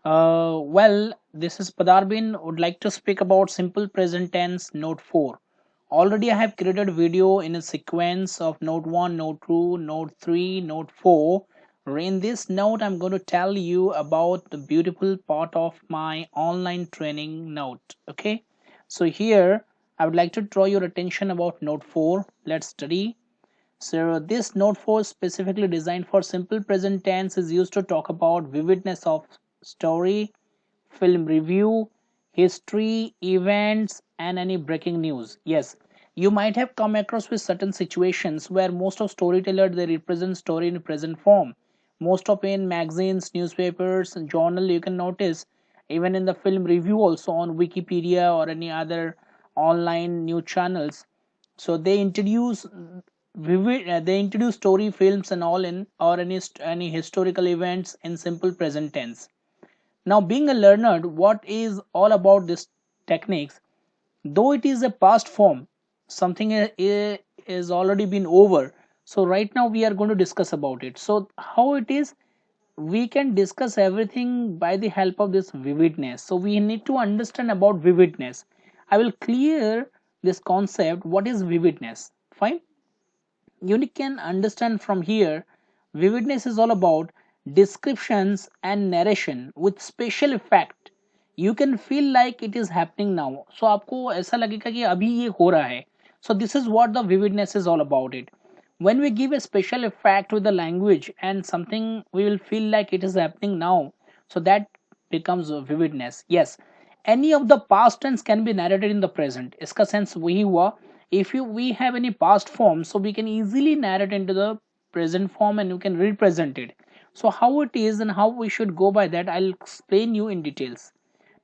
This is Padarbind. Would like to speak about simple present tense, note 4. Already I have created video in a sequence of note 1, note 2, note 3, note 4. In this note, I'm going to tell you about the beautiful part of my online training note. Okay, so here I would like to draw your attention about note 4. Let's study. So this note 4 specifically designed for simple present tense is used to talk about vividness of story, film review, history, events, and any breaking news. Yes, you might have come across with certain situations where most of storytellers they represent story in present form. Most of in magazines, newspapers, and journal you can notice, even in the film review also on Wikipedia or any other online news channels. So they introduce they introduce story films and all in or any historical events in simple present tense. Now, being a learner, what is all about this techniques? Though it is a past form, something is already been over. So right now we are going to discuss about it. So how it is, we can discuss everything by the help of this vividness. So we need to understand about vividness. I will clear this concept. What is vividness? Fine. You can understand from here. Vividness is all about descriptions and narration with special effect. You can feel like it is happening now. So आपको ऐसा लगेगा कि अभी ये हो रहा है. So this is what the vividness is all about it. When we give a special effect with the language and something we will feel like it is happening now, so that becomes vividness. Yes, any of the past tense can be narrated in the present. इसका sense वही हुआ. If we have any past form, so we can easily narrate into the present form and you can represent it. So how it is and how we should go by that, I'll explain you in details.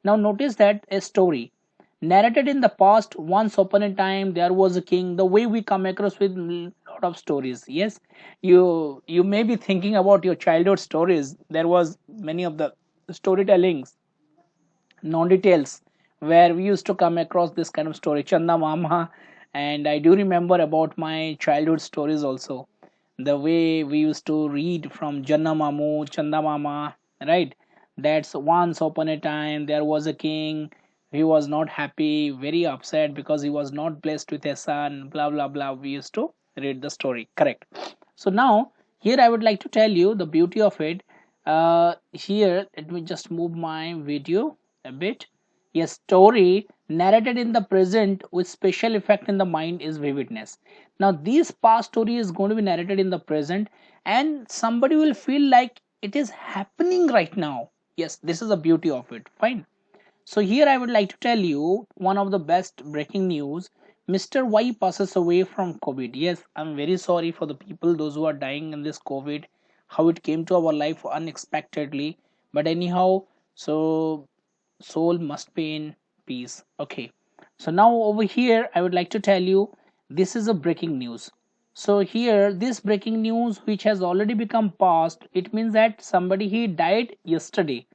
Now notice that a story narrated in the past. Once upon a time there was a king. The way we come across with lot of stories. Yes, you may be thinking about your childhood stories. There was many of the storytellings, non-details, where we used to come across this kind of story, Chanda Mama. And I do remember about my childhood stories also, the way we used to read from Janna Mamu, Chanda Mama, right? That's once upon a time there was a king. He was not happy, very upset because he was not blessed with a son, blah blah blah. We used to read the story, correct? So now here I would like to tell you the beauty of it. Here let me just move my video a bit. Yes, story narrated in the present with special effect in the mind is vividness. Now this past story is going to be narrated in the present and somebody will feel like it is happening right now. Yes, this is the beauty of it. Fine. So here I would like to tell you one of the best breaking news. Mr. Y passes away from COVID. Yes, I'm very sorry for the people, those who are dying in this COVID, how it came to our life unexpectedly. But anyhow, so soul must be in peace. Okay. So now over here, I would like to tell you this is a breaking news. So here, this breaking news, which has already become past, it means that somebody he died yesterday.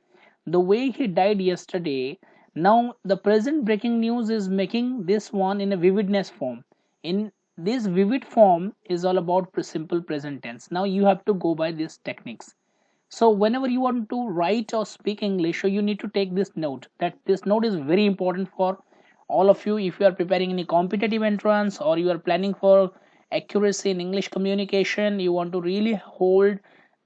The way he died yesterday, now the present breaking news is making this one in a vividness form. In this vivid form is all about simple present tense. Now you have to go by these techniques. So whenever you want to write or speak English, so you need to take this note. That this note is very important for all of you. If you are preparing any competitive entrance or you are planning for accuracy in English communication, you want to really hold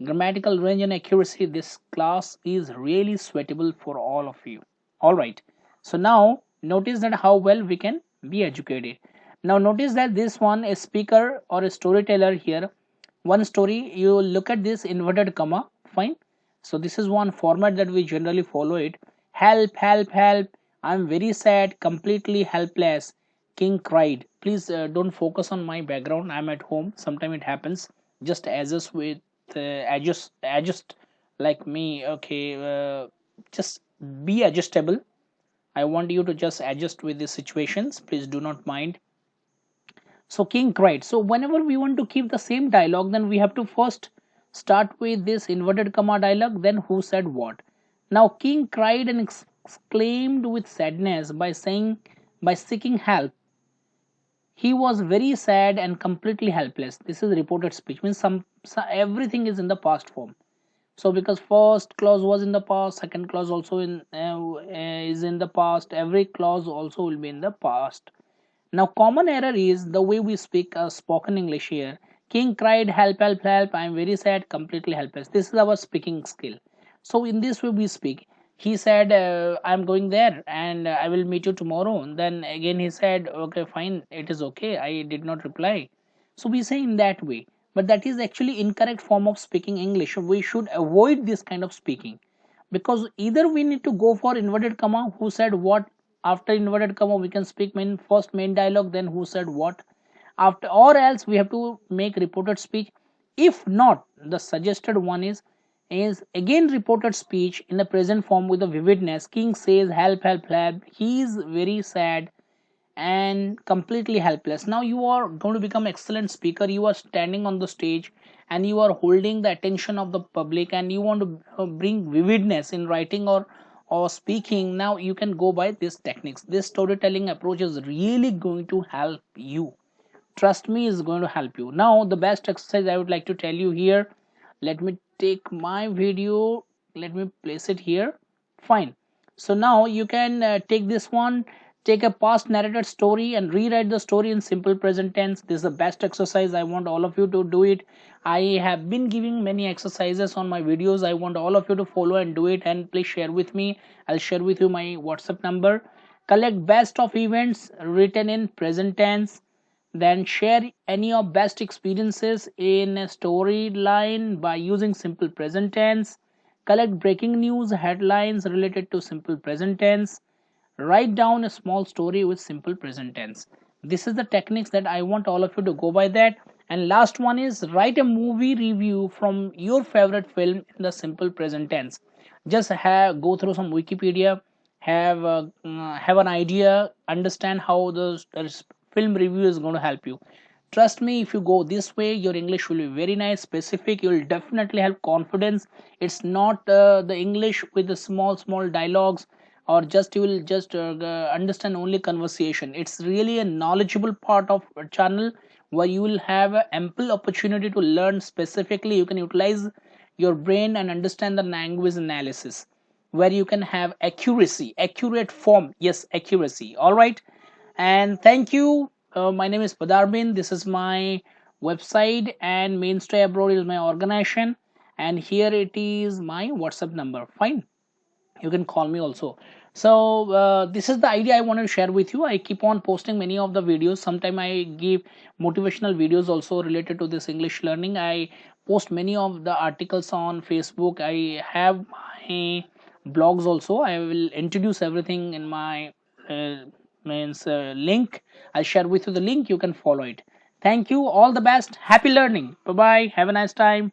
grammatical range and accuracy, this class is really suitable for all of you. All right, so now notice that how well we can be educated. Now notice that this one a speaker or a storyteller here, one story, you look at this inverted comma. Fine. So this is one format that we generally follow it. Help, help, help, I'm very sad, completely helpless, king cried. Please don't focus on my background, I'm at home, sometime it happens. Just adjust with adjust like me. Okay, just be adjustable. I want you to just adjust with the situations, please do not mind. So king cried. So whenever we want to keep the same dialogue, then we have to first start with this inverted comma dialogue, then who said what. Now king cried and exclaimed with sadness by saying, by seeking help. He was very sad and completely helpless. This is reported speech, means everything is in the past form. So because first clause was in the past, second clause also is in the past, every clause also will be in the past. Now common error is the way we speak spoken English here. King cried, help, help, help, I am very sad, completely helpless. This is our speaking skill. So in this way we speak. He said, I am going there and I will meet you tomorrow. And then again he said, okay, fine, it is okay, I did not reply. So we say in that way, but that is actually incorrect form of speaking English. We should avoid this kind of speaking, because either we need to go for inverted comma, who said what, after inverted comma we can speak main dialogue, then who said what after, or else we have to make reported speech. If not, the suggested one is again reported speech in the present form with the vividness. King says help, help, help, he is very sad and completely helpless. Now you are going to become excellent speaker. You are standing on the stage and you are holding the attention of the public, and you want to bring vividness in writing or speaking. Now you can go by these techniques. This storytelling approach is really going to help you. Trust me, is going to help you. Now the best exercise I would like to tell you here, let me take my video, let me place it here. Fine. So now you can take this one, take a past narrated story and rewrite the story in simple present tense. This is the best exercise. I want all of you to do it. I have been giving many exercises on my videos. I want all of you to follow and do it, and please share with me. I'll share with you my WhatsApp number. Collect best of events written in present tense, then share any of best experiences in a storyline by using simple present tense. Collect breaking news headlines related to simple present tense. Write down a small story with simple present tense. This is the techniques that I want all of you to go by that. And last one is write a movie review from your favorite film in the simple present tense. Just go through some Wikipedia, have an idea, understand how the film review is going to help you. Trust me, if you go this way, your English will be very nice, specific. You will definitely have confidence. It's not the English with the small dialogues, or just you will just understand only conversation. It's really a knowledgeable part of a channel where you will have ample opportunity to learn specifically. You can utilize your brain and understand the language analysis, where you can have accuracy, accurate form. Yes, accuracy. All right. And thank you. My name is Padarbind. This is my website, and Mainstay Abroad is my organization. And here it is my WhatsApp number. Fine, you can call me also. So this is the idea I want to share with you. I keep on posting many of the videos. Sometime I give motivational videos also related to this English learning. I post many of the articles on Facebook. I have my blogs also. I will introduce everything in my link. I'll share with you the link. You can follow it. Thank you. All the best. Happy learning. Bye bye. Have a nice time.